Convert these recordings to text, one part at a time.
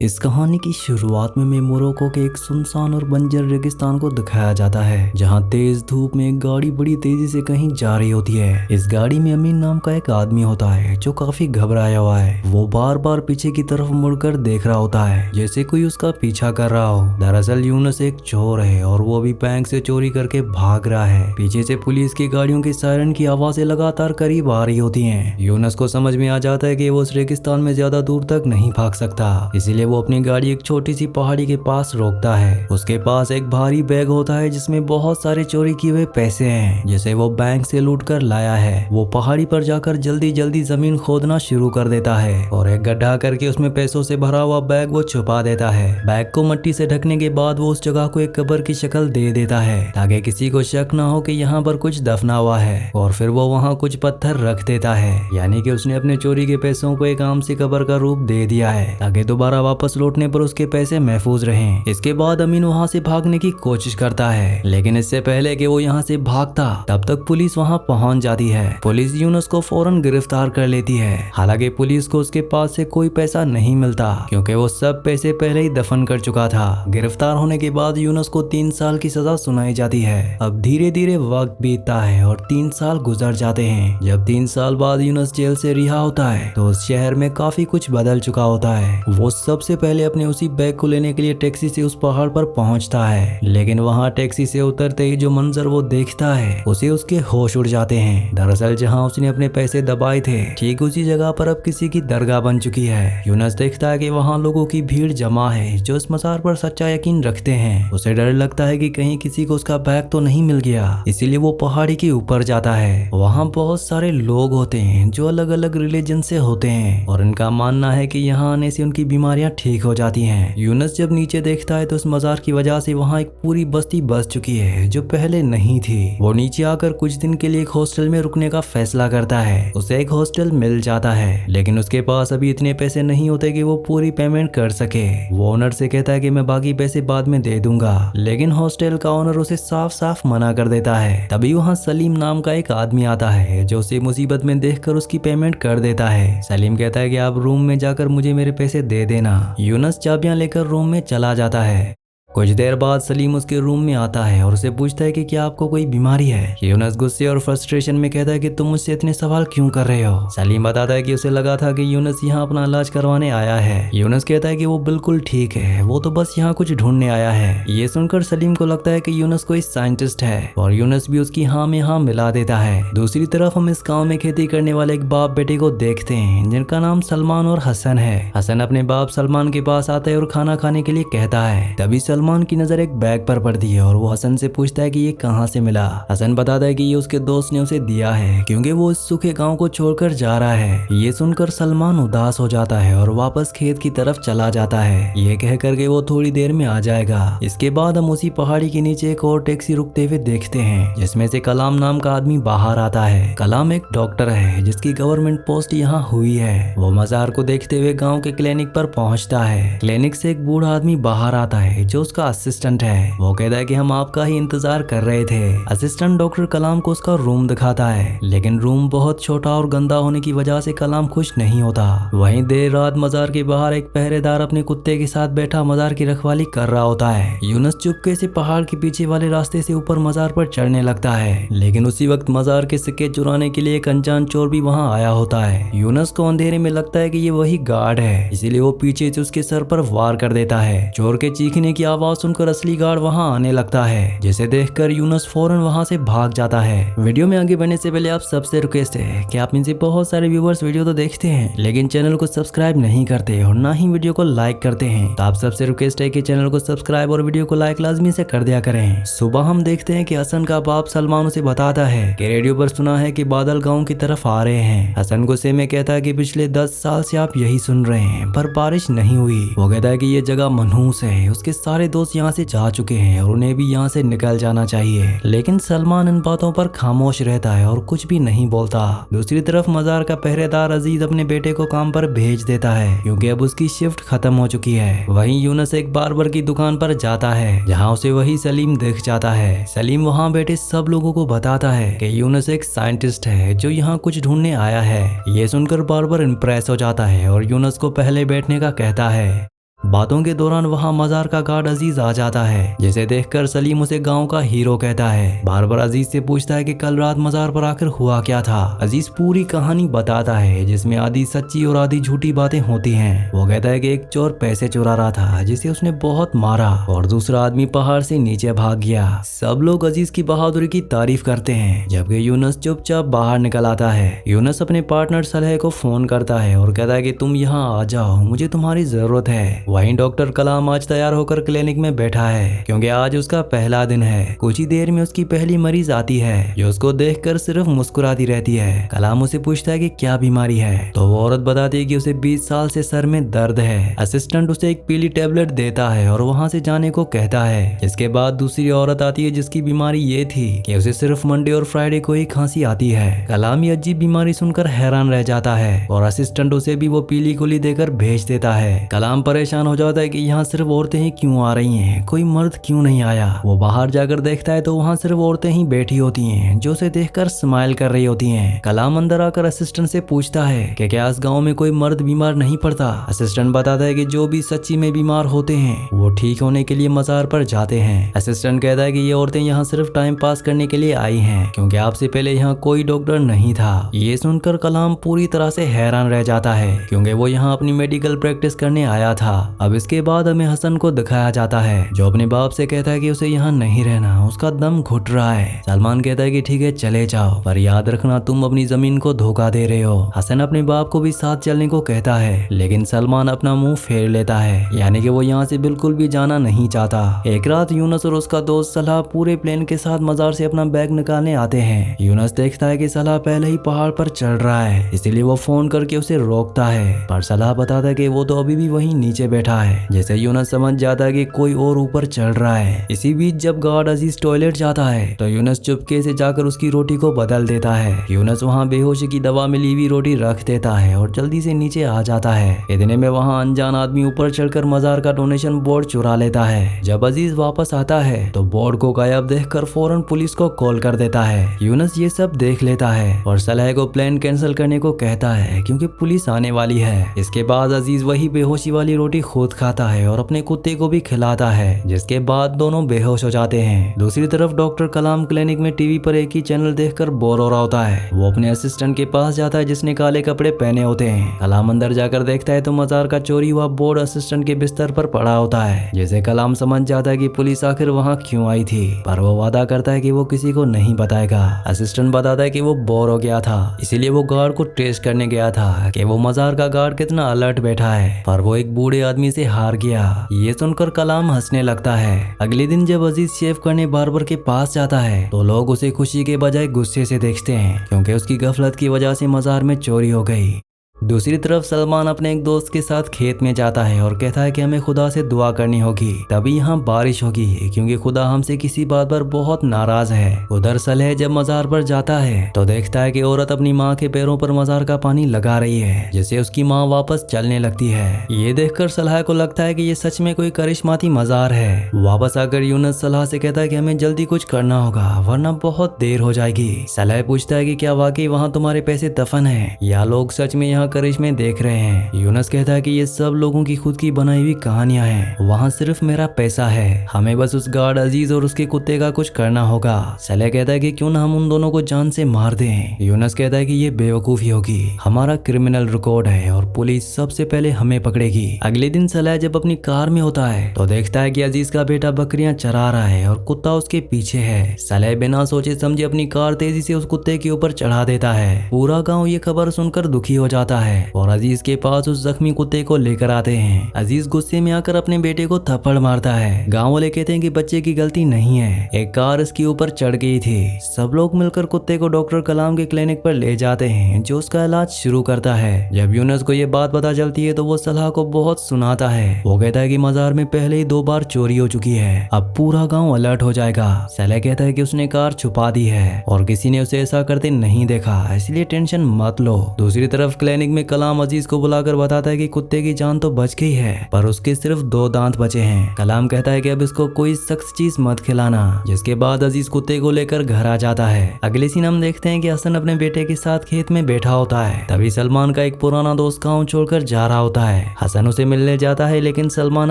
इस कहानी की शुरुआत में मोरक्को के एक सुनसान और बंजर रेगिस्तान को दिखाया जाता है, जहां तेज धूप में एक गाड़ी बड़ी तेजी से कहीं जा रही होती है। इस गाड़ी में अमीन नाम का एक आदमी होता है जो काफी घबराया हुआ है। वो बार बार पीछे की तरफ मुड़कर देख रहा होता है जैसे कोई उसका पीछा कर रहा हो। दरअसल यूनुस एक चोर है और वो अभी बैंक से चोरी करके भाग रहा है। पीछे से पुलिस की गाड़ियों की सायरन की आवाजें लगातार करीब आ रही होती हैं। यूनुस को समझ में आ जाता है कि वो उस रेगिस्तान में ज्यादा दूर तक नहीं भाग सकता, इसीलिए वो अपनी गाड़ी एक छोटी सी पहाड़ी के पास रोकता है। उसके पास एक भारी बैग होता है जिसमें बहुत सारे चोरी किए हुए पैसे हैं जिसे वो बैंक से लूट कर लाया है। वो पहाड़ी पर जाकर जल्दी जल्दी जमीन खोदना शुरू कर देता है और एक गड्ढा करके उसमें पैसों से भरा हुआ बैग वो छुपा देता है। बैग को मिट्टी से ढकने के बाद वो उस जगह को एक कब्र की शक्ल दे देता है ताकि किसी को शक न हो कि यहाँ पर कुछ दफना हुआ है। और फिर वो वहाँ कुछ पत्थर रख देता है, यानी कि उसने अपने चोरी के पैसों को एक आम सी कब्र का रूप दे दिया है ताकि दोबारा वापस लौटने पर उसके पैसे महफूज रहें। इसके बाद अमीन वहां से भागने की कोशिश करता है, लेकिन इससे पहले कि वो यहाँ से भागता तब तक पुलिस वहां पहुंच जाती है। पुलिस यूनुस को फौरन गिरफ्तार कर लेती है। हालांकि पुलिस को उसके पास से कोई पैसा नहीं मिलता क्योंकि वो सब पैसे पहले ही दफन कर चुका था। गिरफ्तार होने के बाद यूनुस को 3 साल की सजा सुनाई जाती है। अब धीरे धीरे वक्त बीतता है और 3 साल गुजर जाते हैं। जब 3 साल बाद यूनुस जेल से रिहा होता है तो उस शहर में काफी कुछ बदल चुका होता है। वो सबसे पहले अपने उसी बैग को लेने के लिए टैक्सी से उस पहाड़ पर पहुंचता है, लेकिन वहां टैक्सी से उतरते ही जो मंजर वो देखता है उसे उसके होश उड़ जाते हैं। दरअसल जहां उसने अपने पैसे दबाए थे ठीक उसी जगह पर अब किसी की दरगाह बन चुकी है। यूनुस देखता है कि वहां लोगों की भीड़ जमा है जो इस मजार पर सच्चा यकीन रखते हैं। उसे डर लगता है कि कहीं किसी को उसका बैग तो नहीं मिल गया, इसीलिए वो पहाड़ी के ऊपर जाता है। वहाँ बहुत सारे लोग होते हैं जो अलग अलग रिलीजन से होते हैं और इनका मानना है कि यहाँ आने से उनकी बीमारियां ठीक हो जाती हैं। यूनुस जब नीचे देखता है तो उस मजार की वजह से वहाँ एक पूरी बस्ती बस चुकी है जो पहले नहीं थी। वो नीचे आकर कुछ दिन के लिए एक हॉस्टल में रुकने का फैसला करता है। उसे एक हॉस्टल मिल जाता है, लेकिन उसके पास अभी इतने पैसे नहीं होते कि वो पूरी पेमेंट कर सके। वो ओनर से कहता है कि मैं बाकी पैसे बाद में दे दूंगा, लेकिन हॉस्टल का ओनर उसे साफ साफ मना कर देता है। तभी वहाँ सलीम नाम का एक आदमी आता है जो उसे मुसीबत में देखकर उसकी पेमेंट कर देता है। सलीम कहता है कि आप रूम में जाकर मुझे मेरे पैसे दे देना। यूनुस चाबियां लेकर रूम में चला जाता है। कुछ देर बाद सलीम उसके रूम में आता है और उसे पूछता है कि क्या आपको कोई बीमारी है। यूनुस गुस्से और फ्रस्ट्रेशन में कहता है कि तुम मुझसे इतने सवाल क्यों कर रहे हो। सलीम बताता है कि उसे लगा था कि यूनुस यहाँ अपना इलाज करवाने आया है। यूनुस कहता है कि वो बिल्कुल ठीक है, वो तो बस यहाँ कुछ ढूंढने आया है। ये सुनकर सलीम को लगता है कि यूनुस कोई साइंटिस्ट है और यूनुस भी उसकी हाँ में हाँ मिला देता है। दूसरी तरफ हम इस गाँव में खेती करने वाले एक बाप बेटे को देखते हैं जिनका नाम सलमान और हसन है। हसन अपने बाप सलमान के पास आता है और खाना खाने के लिए कहता है। तभी सलमान की नजर एक बैग पर पड़ती है और वो हसन से पूछता है कि ये कहाँ से मिला। हसन बताता है कि ये उसके दोस्त ने उसे दिया है क्योंकि वो इस सूखे गांव को छोड़कर जा रहा है। ये सुनकर सलमान उदास हो जाता है और वापस खेत की तरफ चला जाता है। ये कह करके वो थोड़ी देर में आ जाएगा। इसके बाद हम उसी पहाड़ी के नीचे एक और टैक्सी रुकते हुए देखते हैं जिसमें से कलाम नाम का आदमी बाहर आता है। कलाम एक डॉक्टर है जिसकी गवर्नमेंट पोस्ट यहाँ हुई है। वो मजार को देखते हुए गाँव के क्लिनिक पर पहुँचता है। क्लिनिक से एक बूढ़ा आदमी बाहर आता है जो उसका असिस्टेंट है। वो कहता है कि हम आपका ही इंतजार कर रहे थे। असिस्टेंट डॉक्टर कलाम को उसका रूम दिखाता है, लेकिन रूम बहुत छोटा और गंदा होने की वजह से कलाम खुश नहीं होता। वहीं देर रात मजार के बाहर एक पहरेदार अपने कुत्ते के साथ बैठा मजार की रखवाली कर रहा होता है। यूनुस चुपके से पहाड़ के पीछे वाले रास्ते से ऊपर मजार पर चढ़ने लगता है, लेकिन उसी वक्त मजार के सिक्के चुराने के लिए एक अनजान चोर भी वहाँ आया होता है। यूनुस को अंधेरे में लगता है कि ये वही गार्ड है, इसीलिए वो पीछे से उसके सर पर वार कर देता है। चोर के चीखने की आवाज सुनकर असली गार्ड वहां आने लगता है, जिसे देखकर यूनुस फौरन वहां से भाग जाता है। वीडियो में आगे बढ़ने से पहले आप सबसे रिक्वेस्ट है कि आप इनसे बहुत सारे व्यूवर्स वीडियो तो देखते हैं लेकिन चैनल को सब्सक्राइब नहीं करते और ना ही वीडियो को लाइक करते हैं, तो आप सबसे रिक्वेस्ट है कि चैनल को सब्सक्राइब और वीडियो को लाइक लाजमी से कर दिया करें। सुबह हम देखते हैं कि हसन का बाप सलमान उसे बताता है कि रेडियो पर सुना है कि बादल गाँव की तरफ आ रहे हैं। हसन गुस्से में कहता है कि पिछले 10 साल से आप यही सुन रहे हैं पर बारिश नहीं हुई। वो कहता है कि ये जगह मनहूस है, उसके सारे दोस्त यहाँ से जा चुके हैं और उन्हें भी यहाँ से निकल जाना चाहिए, लेकिन सलमान इन बातों पर खामोश रहता है और कुछ भी नहीं बोलता। दूसरी तरफ मजार का पहरेदार अजीज अपने बेटे को काम पर भेज देता है क्योंकि अब उसकी शिफ्ट खत्म हो चुकी है। वहीं यूनुस एक बार्बर की दुकान पर जाता है जहाँ उसे वही सलीम दिख जाता है। सलीम वहाँ बैठे सब लोगों को बताता है कि यूनुस एक साइंटिस्ट है जो यहाँ कुछ ढूंढने आया है। ये सुनकर बार्बर इम्प्रेस हो जाता है और यूनुस को पहले बैठने का कहता है। बातों के दौरान वहाँ मजार का गार्ड अजीज आ जाता है, जिसे देखकर सलीम उसे गांव का हीरो कहता है। बार बार अजीज से पूछता है कि कल रात मजार पर आकर हुआ क्या था। अजीज पूरी कहानी बताता है, जिसमें आधी सच्ची और आधी झूठी बातें होती हैं। वो कहता है कि एक चोर पैसे चुरा रहा था, जिसे उसने बहुत मारा और दूसरा आदमी पहाड़ से नीचे भाग गया। सब लोग अजीज की बहादुरी की तारीफ करते हैं, जबकि यूनुस चुपचाप बाहर निकल आता है। यूनुस अपने पार्टनर सलेह को फोन करता है और कहता है कि तुम यहाँ आ जाओ, मुझे तुम्हारी जरूरत है। वहीं डॉक्टर कलाम आज तैयार होकर क्लिनिक में बैठा है, क्योंकि आज उसका पहला दिन है। कुछ ही देर में उसकी पहली मरीज आती है, जो उसको देखकर सिर्फ मुस्कुराती रहती है। कलाम उसे पूछता है कि क्या बीमारी है, तो वो औरत बताती है कि उसे 20 साल से सर में दर्द है। असिस्टेंट उसे एक पीली टेबलेट देता है और वहाँ से जाने को कहता है। इसके बाद दूसरी औरत आती है, जिसकी बीमारी ये थी कि उसे सिर्फ मंडे और फ्राइडे को ही खांसी आती है। कलाम ये अजीब बीमारी सुनकर हैरान रह जाता है और असिस्टेंट उसे भी वो पीली गोली देकर भेज देता है। कलाम परेशान हो जाता है कि यहाँ सिर्फ औरतें ही क्यों आ रही हैं, कोई मर्द क्यों नहीं आया। वो बाहर जाकर देखता है तो वहाँ सिर्फ औरतें ही बैठी होती हैं, जो उसे देखकर स्माइल कर रही होती हैं। कलाम अंदर आकर असिस्टेंट से पूछता है कि क्या इस गांव में कोई मर्द बीमार नहीं पड़ता। असिस्टेंट बताता है कि जो भी सच्ची में बीमार होते हैं वो ठीक होने के लिए मजार पर जाते हैं। असिस्टेंट कहता है कि ये औरतें यहाँ सिर्फ टाइम पास करने के लिए आई हैं, क्योंकि आपसे पहले यहाँ कोई डॉक्टर नहीं था। ये सुनकर कलाम पूरी तरह से हैरान रह जाता है, क्योंकि वो यहाँ अपनी मेडिकल प्रैक्टिस करने आया था। अब इसके बाद हमें हसन को दिखाया जाता है, जो अपने बाप से कहता है कि उसे यहाँ नहीं रहना, उसका दम घुट रहा है। सलमान कहता है कि ठीक है चले जाओ, पर याद रखना तुम अपनी जमीन को धोखा दे रहे हो। हसन अपने बाप को भी साथ चलने को कहता है, लेकिन सलमान अपना मुंह फेर लेता है, यानी कि वो यहाँ से बिल्कुल भी जाना नहीं चाहता। एक रात यूनुस और उसका दोस्त सलाह पूरे प्लेन के साथ मजार से अपना बैग निकालने आते हैं। यूनुस देखता है कि सलाह पहले ही पहाड़ पर चढ़ रहा है, इसीलिए वो फोन करके उसे रोकता है, पर सलाह बताता है कि वो तो अभी भी वहीं नीचे बैठा है। जैसे यूनुस समझ जाता है कि कोई और ऊपर चढ़ रहा है। इसी बीच जब गार्ड अजीज टॉयलेट जाता है तो यूनुस चुपके से जाकर उसकी रोटी को बदल देता है। यूनुस वहाँ बेहोशी की दवा में ली हुई रोटी रख देता है और जल्दी से नीचे आ जाता है। इतने में वहाँ अनजान आदमी ऊपर चढ़कर मजार का डोनेशन बोर्ड चुरा लेता है। जब अजीज वापस आता है तो बोर्ड को गायब देखकर फौरन पुलिस को कॉल कर देता है। यूनुस ये सब देख लेता है और सलाह को प्लान कैंसिल करने को कहता है, क्योंकि पुलिस आने वाली है। इसके बाद अजीज वही बेहोशी वाली रोटी खुद खाता है और अपने कुत्ते को भी खिलाता है, जिसके बाद दोनों बेहोश हो जाते हैं। दूसरी तरफ डॉक्टर कलाम क्लिनिक में टीवी पर एक ही चैनल देखकर बोर हो रहा होता है। वो अपने असिस्टेंट के पास जाता है, जिसने काले कपड़े पहने होते हैं। कलाम अंदर जाकर देखता है तो मजार का चोरी हुआ बोर्ड असिस्टेंट के बिस्तर पर पड़ा होता है। जैसे कलाम समझ जाता है कि पुलिस आखिर वहाँ क्यों आई थी, पर वो वादा करता है कि वो किसी को नहीं बताएगा। असिस्टेंट बताता है कि वो बोर हो गया था, इसीलिए वो गार्ड को टेस्ट करने गया था कि वो मजार का गार्ड कितना अलर्ट बैठा है, पर वो एक बूढ़े आदमी से हार गया। ये सुनकर कलाम हंसने लगता है। अगले दिन जब अजीज शेव करने बार्बर के पास जाता है तो लोग उसे खुशी के बजाय गुस्से से देखते हैं, क्योंकि उसकी गफलत की वजह से मजार में चोरी हो गई। दूसरी तरफ सलमान अपने एक दोस्त के साथ खेत में जाता है और कहता है कि हमें खुदा से दुआ करनी होगी, तभी यहाँ बारिश होगी, क्योंकि खुदा हमसे किसी बात पर बहुत नाराज है। उधर सलेह जब मजार पर जाता है तो देखता है कि औरत अपनी माँ के पैरों पर मजार का पानी लगा रही है, जिससे उसकी माँ वापस चलने लगती है। ये देखकर सलाह को लगता है कि ये सच में कोई करिश्माती मजार है। वापस आकर यूनुस सलाह से कहता है कि हमें जल्दी कुछ करना होगा, वरना बहुत देर हो जाएगी। सलाह पूछता है कि क्या वाकई वहाँ तुम्हारे पैसे दफन है, या लोग सच में यहाँ करिश्मे देख रहे हैं। यूनुस कहता है कि ये सब लोगों की खुद की बनाई हुई कहानियां हैं, वहाँ सिर्फ मेरा पैसा है, हमें बस उस गार्ड अजीज और उसके कुत्ते का कुछ करना होगा। सलेह कहता है कि क्यों ना हम उन दोनों को जान से मार दें। यूनुस कहता है कि ये बेवकूफी होगी, हमारा क्रिमिनल रिकॉर्ड है और पुलिस सबसे पहले हमें पकड़ेगी। अगले दिन सलेह जब अपनी कार में होता है तो देखता है कि अजीज का बेटा बकरियां चरा रहा है और कुत्ता उसके पीछे है। सलेह बिना सोचे समझे अपनी कार तेजी से उस कुत्ते के ऊपर चढ़ा देता है। पूरा गाँव ये खबर सुनकर दुखी हो जाता है और अजीज के पास उस जख्मी कुत्ते को लेकर आते हैं। अजीज गुस्से में आकर अपने बेटे को थप्पड़ मारता है। गांव वाले कहते हैं कि बच्चे की गलती नहीं है, एक कार इसके ऊपर चढ़ गई थी। सब लोग मिलकर कुत्ते को डॉक्टर कलाम के क्लिनिक पर ले जाते हैं, जो उसका इलाज शुरू करता है। जब यूनुस को ये बात पता चलती है तो वो सलाह को बहुत सुनाता है। वो कहता है कि मजार में पहले ही 2 बार चोरी हो चुकी है, अब पूरा गाँव अलर्ट हो जाएगा। सलाह कहता है कि उसने कार छुपा दी है और किसी ने उसे ऐसा करते नहीं देखा, इसलिए टेंशन मत लो। दूसरी तरफ क्लिनिक पैनिक में कलाम अजीज को बुलाकर बताता है कि कुत्ते की जान तो बच गई है पर उसके सिर्फ 2 दांत बचे हैं। कलाम कहता है कि अब इसको कोई सख्त चीज मत खिलाना, जिसके बाद अजीज कुत्ते को लेकर घर आ जाता है। अगले सीन हम देखते हैं कि हसन अपने बेटे के साथ खेत में बैठा होता है। तभी सलमान का एक पुराना दोस्त गाँव छोड़कर जा रहा होता है। हसन उसे मिलने जाता है लेकिन सलमान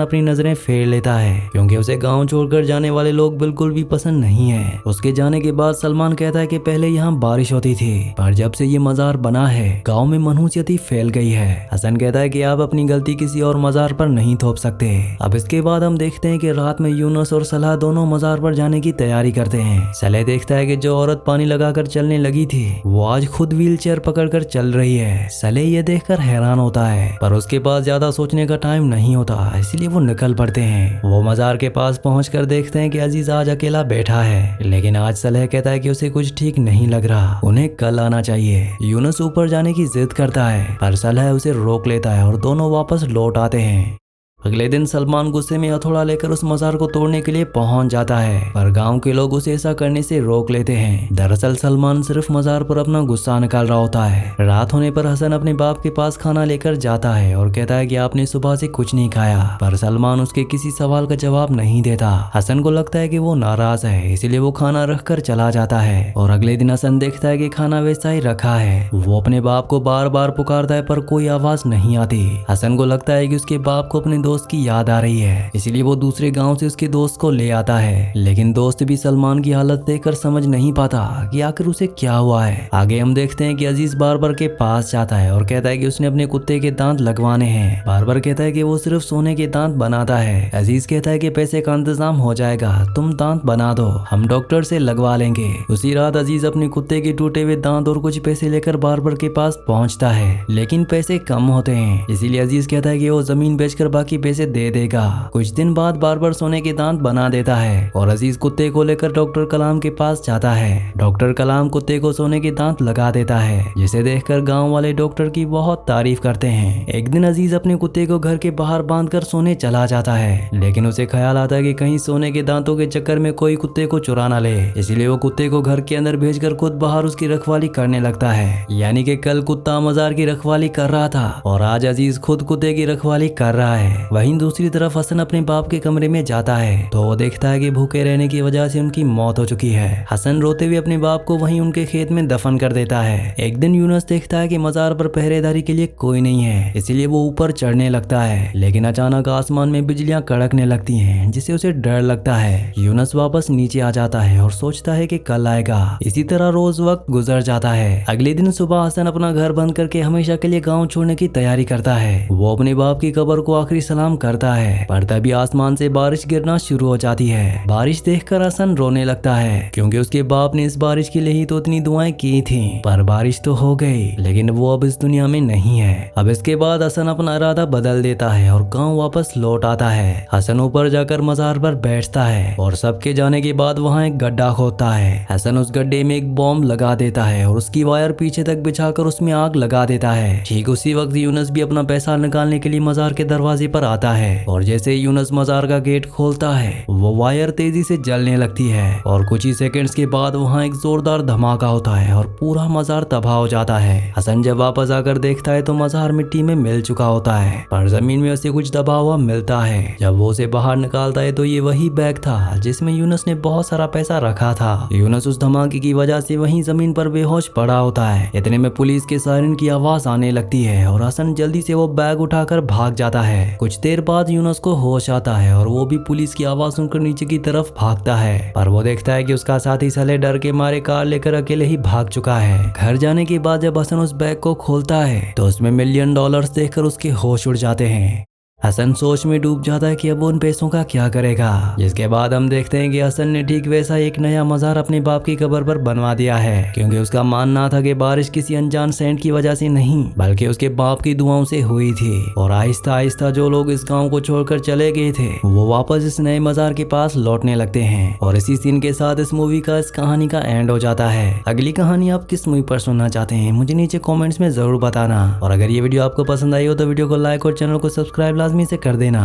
अपनी नजरें फेर लेता है क्योंकि उसे गाँव छोड़कर जाने वाले लोग बिल्कुल भी पसंद नहीं है। उसके जाने के बाद सलमान कहता है कि पहले यहाँ बारिश होती थी पर जब से ये मजार बना है गाँव में मनहूसियत फैल गई है। हसन कहता है कि आप अपनी गलती किसी और मजार पर नहीं थोप सकते। अब इसके बाद हम देखते हैं कि रात में यूनुस और सलाह दोनों मजार पर जाने की तैयारी करते हैं। सलेह देखता है कि जो औरत पानी लगाकर चलने लगी थी वो आज खुद व्हील चेयर पकड़कर चल रही है। सलेह ये देखकर हैरान होता है पर उसके पास ज्यादा सोचने का टाइम नहीं होता, इसलिए वो निकल पड़ते हैं। वो मजार के पास पहुंचकर देखते हैं कि अजीज आज अकेला बैठा है, लेकिन आज सलेह कहता है कि उसे कुछ ठीक नहीं लग रहा, उन्हें कल आना चाहिए। यूनुस ऊपर जाने की जिद करता है पर सलेह उसे रोक लेता है और दोनों वापस लौट आते हैं। अगले दिन सलमान गुस्से में हथौड़ा लेकर उस मजार को तोड़ने के लिए पहुंच जाता है पर गांव के लोग उसे ऐसा करने से रोक लेते हैं। दरअसल सलमान सिर्फ मजार पर अपना गुस्सा निकाल रहा होता है। रात होने पर हसन अपने बाप के पास खाना लेकर जाता है और कहता है कि आपने सुबह से कुछ नहीं खाया, पर सलमान उसके किसी सवाल का जवाब नहीं देता। हसन को लगता है कि वो नाराज है, इसलिए वो खाना रख कर चला जाता है और अगले दिन हसन देखता है कि खाना वैसा ही रखा है। वो अपने बाप को बार बार पुकारता है पर कोई आवाज नहीं आती। हसन को लगता है कि उसके बाप को अपने दोस्त की याद आ रही है, इसलिए वो दूसरे गांव से उसके दोस्त को ले आता है। लेकिन दोस्त भी सलमान की हालत देखकर समझ नहीं पाता कि आखिर उसे क्या हुआ है। आगे हम देखते हैं कि अजीज बार्बर के पास जाता है और कहता है कि उसने अपने कुत्ते के दांत लगवाने हैं। बार्बर कहता है कि वो सिर्फ सोने के दांत बनाता है। अजीज कहता है कि पैसे का इंतजाम हो जाएगा, तुम दांत बना दो, हम डॉक्टर से लगवा लेंगे। उसी रात अजीज अपने कुत्ते के टूटे हुए दांत और कुछ पैसे लेकर बार्बर के पास पहुंचता है, लेकिन पैसे कम होते हैं, इसीलिए अजीज कहता है कि वो जमीन बेचकर बाकी पैसे दे देगा। कुछ दिन बाद बार्बर सोने के दांत बना देता है और अजीज कुत्ते को लेकर डॉक्टर कलाम के पास जाता है। डॉक्टर कलाम कुत्ते को सोने के दांत लगा देता है, जिसे देखकर गांव वाले डॉक्टर की बहुत तारीफ करते हैं। एक दिन अजीज अपने कुत्ते को घर के बाहर बांधकर सोने चला जाता है, लेकिन उसे ख्याल आता है कि कहीं सोने के दांतों के चक्कर में कोई कुत्ते को चुरा ना ले, इसलिए वो कुत्ते को घर के अंदर भेजकर खुद बाहर उसकी रखवाली करने लगता है। यानी कि कल कुत्ता मजार की रखवाली कर रहा था और आज अजीज खुद कुत्ते की रखवाली कर रहा है। वहीं दूसरी तरफ हसन अपने बाप के कमरे में जाता है तो वो देखता है कि भूखे रहने की वजह से उनकी मौत हो चुकी है। हसन रोते हुए अपने बाप को वहीं उनके खेत में दफन कर देता है। एक दिन यूनुस देखता है कि मजार पर पहरेदारी के लिए कोई नहीं है, इसलिए वो ऊपर चढ़ने लगता है, लेकिन अचानक आसमान में बिजलियां कड़कने लगती हैं, जिससे उसे डर लगता है। यूनुस वापस नीचे आ जाता है और सोचता है कि कल आएगा। इसी तरह रोज वक्त गुजर जाता है। अगले दिन सुबह हसन अपना घर बंद करके हमेशा के लिए गाँव छोड़ने की तैयारी करता है। वो अपने बाप की कब्र को आखिरी सलाम करता है पर तभी आसमान से बारिश गिरना शुरू हो जाती है। बारिश देखकर हसन रोने लगता है क्योंकि उसके बाप ने इस बारिश के लिए ही तो इतनी दुआएं की थीं, पर बारिश तो हो गई लेकिन वो अब इस दुनिया में नहीं है। अब इसके बाद हसन अपना इरादा बदल देता है और गांव वापस लौट आता है। हसन ऊपर जाकर मजार पर बैठता है और सबके जाने के बाद वहाँ एक गड्ढा खोदता है। हसन उस गड्ढे में एक बॉम्ब लगा देता है और उसकी वायर पीछे तक बिछाकर उसमें आग लगा देता है। ठीक उसी वक्त यूनुस भी अपना पैसा निकालने के लिए मजार के दरवाजे पर आता है और जैसे यूनुस मजार का गेट खोलता है वो वायर तेजी से जलने लगती है और कुछ ही सेकंड्स के बाद वहाँ एक जोरदार धमाका होता है और पूरा मजार तबाह हो जाता है। हसन जब वापस आकर देखता है तो मजार मिट्टी में मिल चुका होता है, पर जमीन में उसे कुछ दबा हुआ मिलता है। जब वो उसे बाहर निकालता है तो ये वही बैग था जिसमें यूनुस ने बहुत सारा पैसा रखा था। यूनुस उस धमाके की वजह से वहीं जमीन पर बेहोश पड़ा होता है। इतने में पुलिस के सायरन की आवाज आने लगती है और हसन जल्दी से वो बैग उठाकर भाग जाता है। कुछ देर बाद यूनुस को होश आता है और वो भी पुलिस की आवाज सुनकर नीचे की तरफ भागता है, पर वो देखता है कि उसका साथी सले डर के मारे कार लेकर अकेले ही भाग चुका है। घर जाने के बाद जब हसन उस बैग को खोलता है तो उसमें $1 मिलियन देखकर उसके होश उड़ जाते हैं। हसन सोच में डूब जाता है कि अब वो उन पैसों का क्या करेगा। जिसके बाद हम देखते हैं कि हसन ने ठीक वैसा एक नया मजार अपने बाप की कब्र पर बनवा दिया है, क्योंकि उसका मानना था कि बारिश किसी अनजान सेंट की वजह से नहीं बल्कि उसके बाप की दुआओं से हुई थी। और आहिस्ता आहिस्ता जो लोग इस गाँव को छोड़कर चले गए थे वो वापस इस नए मजार के पास लौटने लगते हैं। और इसी सीन के साथ इस मूवी का इस कहानी का एंड हो जाता है। अगली कहानी आप किस मूवी पर सुनना चाहते हैं मुझे नीचे कॉमेंट्स में जरूर बताना। और अगर ये वीडियो आपको पसंद आई हो तो वीडियो को लाइक और चैनल को सब्सक्राइब लाजमी से कर देना।